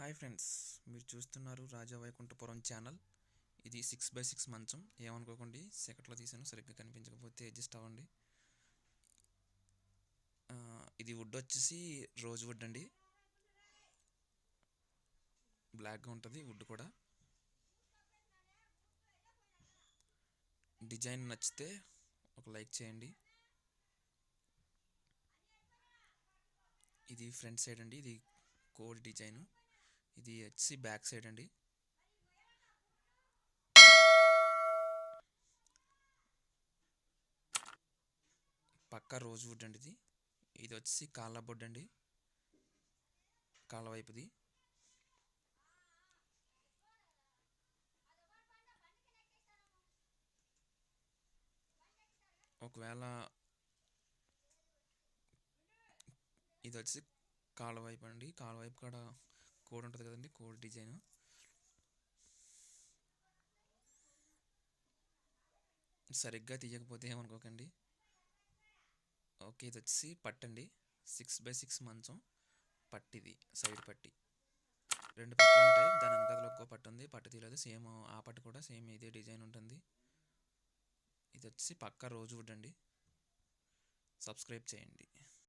Hi friends, మీరు చూస్తున్నారు రాజా Vaikunthapuram channel. ఇది 6x6 మంచం. ఏమనుకోకండి, సెకండ్లో తీసాను, సరిగ్గా కనిపించకపోతే అడ్జస్ట్ అవ్వండి. ఇది వుడ్ వచ్చేసి రోజ్వుడ్ అండి. బ్లాక్గా ఉంటుంది వుడ్ కూడా. డిజైన్ నచ్చితే ఒక లైక్ చేయండి. ఇది ఫ్రంట్ సైడ్ అండి, ఇది కోడ్ డిజైన్. ఇది వచ్చి బ్యాక్ సైడ్ అండి. పక్కా రోజ్వుడ్ అండి. ఇది వచ్చి కాళ్ళ బొడ్డు అండి, కాళ్ళ వైపుది. ఒకవేళ ఇది వచ్చి కాళ్ళ వైపు అండి, కాళ్ళ వైపు కాడ కోడ్ ఉంటుంది కదండి, కోడ్ డిజైన్. సరిగ్గా తీయకపోతే ఏమనుకోకండి. ఓకే, ఇది వచ్చి పట్టండి, 6x6 మంచం పట్టిది, సైడ్ పట్టి. 2 పట్లు ఉంటాయి, దాని వెనకాల ఒక్కో పట్టు ఉంది, పట్టు తీయలేదు. సేమ్ ఆ పట్టు కూడా సేమ్ ఇదే డిజైన్ ఉంటుంది. ఇది వచ్చి పక్కా రోజ్వుడ్ అండి. సబ్స్క్రైబ్ చేయండి.